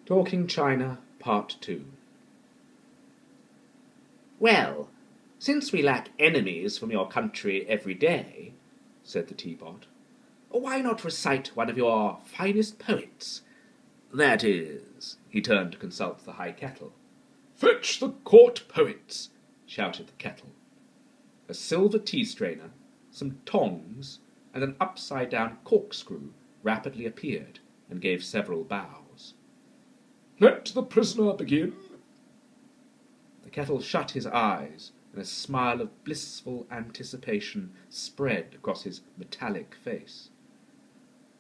Talking China, Part 2. "Well, since we lack enemies from your country every day," said the teapot, "why not recite one of your finest poets? That is—" he turned to consult the high kettle. "Fetch the court poets!" shouted the kettle. A silver tea-strainer, some tongs, and an upside-down corkscrew rapidly appeared and gave several bows. "Let the prisoner begin." The kettle shut his eyes, and a smile of blissful anticipation spread across his metallic face.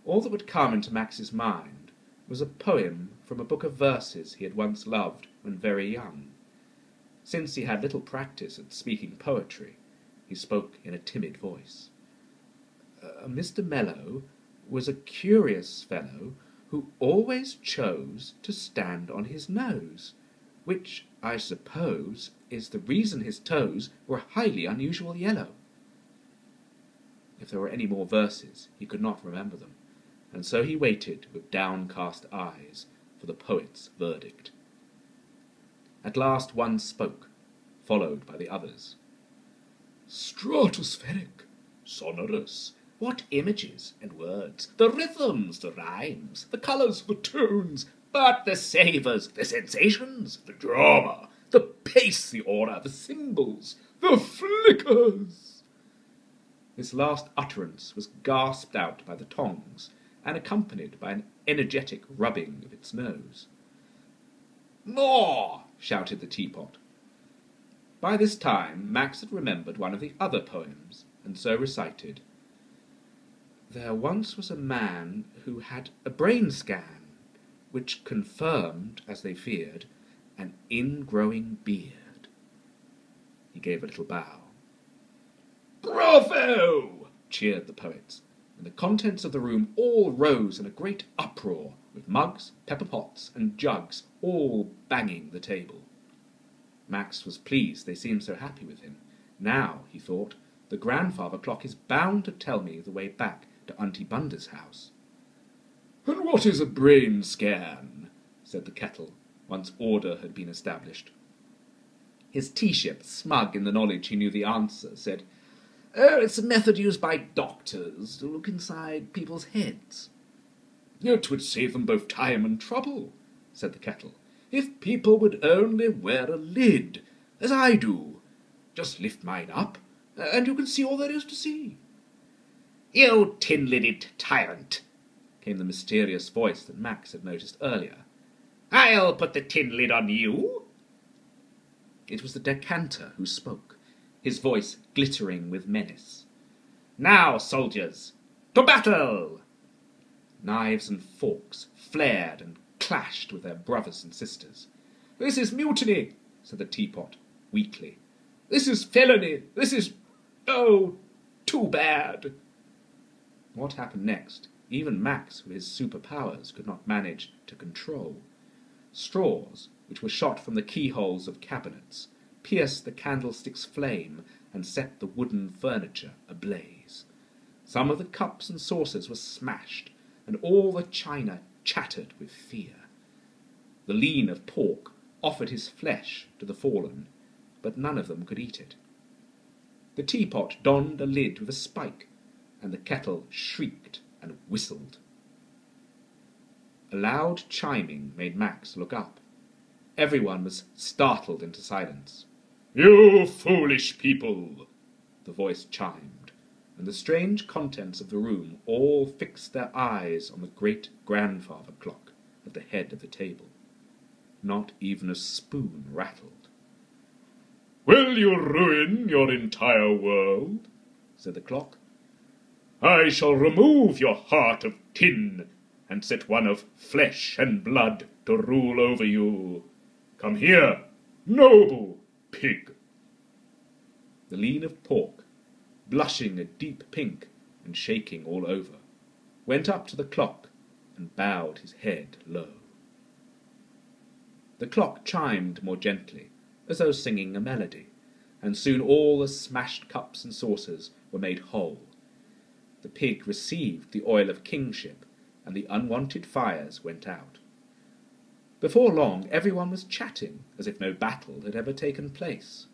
All that would come into Max's mind was a poem from a book of verses he had once loved when very young. Since he had little practice at speaking poetry, he spoke in a timid voice. Mr. Mellow was a curious fellow who always chose to stand on his nose, which, I suppose, is the reason his toes were highly unusual yellow. If there were any more verses, he could not remember them, and so he waited with downcast eyes for the poet's verdict. At last one spoke, followed by the others. "Stratospheric, sonorous, what images and words, the rhythms, the rhymes, the colours, the tones, but the savours, the sensations, the drama, the pace, the aura, the symbols, the flickers." This last utterance was gasped out by the tongs, and accompanied by an energetic rubbing of its nose. "More!" shouted the teapot. By this time Max had remembered one of the other poems, and so recited, "There once was a man who had a brain scan, which confirmed, as they feared, an ingrowing beard." He gave a little bow. "Bravo!" cheered the poets, and the contents of the room all rose in a great uproar, with mugs, pepper-pots, and jugs all banging the table. Max was pleased they seemed so happy with him. Now, he thought, the grandfather clock is bound to tell me the way back to Auntie Bunda's house. "And what is a brain scan?" said the kettle, once order had been established. His tea-ship, smug in the knowledge he knew the answer, said, "Oh, it's a method used by doctors to look inside people's heads." "It would save them both time and trouble," said the kettle, "if people would only wear a lid, as I do. Just lift mine up, and you can see all there is to see." "You tin-lidded tyrant," came the mysterious voice that Max had noticed earlier. "I'll put the tin lid on you." It was the decanter who spoke, his voice glittering with menace. "Now, soldiers, to battle!" Knives and forks flared and clashed with their brothers and sisters. "This is mutiny," said the teapot, weakly. "This is felony. This is... oh, too bad." What happened next, even Max, with his superpowers, could not manage to control. Straws, which were shot from the keyholes of cabinets, pierced the candlestick's flame and set the wooden furniture ablaze. Some of the cups and saucers were smashed, and all the china chattered with fear. The lean of pork offered his flesh to the fallen, but none of them could eat it. The teapot donned a lid with a spike, and the kettle shrieked and whistled. A loud chiming made Max look up. Everyone was startled into silence. "You foolish people!" the voice chimed, and the strange contents of the room all fixed their eyes on the great-grandfather clock at the head of the table. Not even a spoon rattled. "Will you ruin your entire world?" said the clock. "I shall remove your heart of tin and set one of flesh and blood to rule over you. Come here, noble pig." The lean of pork, blushing a deep pink and shaking all over, went up to the clock and bowed his head low. The clock chimed more gently, as though singing a melody, and soon all the smashed cups and saucers were made whole. The pig received the oil of kingship, and the unwanted fires went out. Before long, everyone was chatting, as if no battle had ever taken place.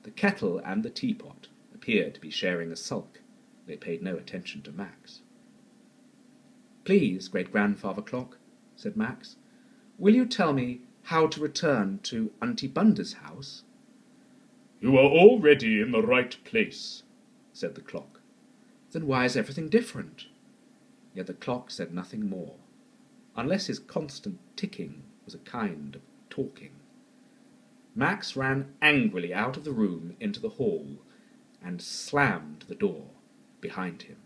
The kettle and the teapot appeared to be sharing a sulk. They paid no attention to Max. "Please, great-grandfather Clock," said Max, "will you tell me how to return to Auntie Bunda's house?" "You are already in the right place," said the clock. "Then why is everything different?" Yet the clock said nothing more, unless his constant ticking was a kind of talking. Max ran angrily out of the room into the hall and slammed the door behind him.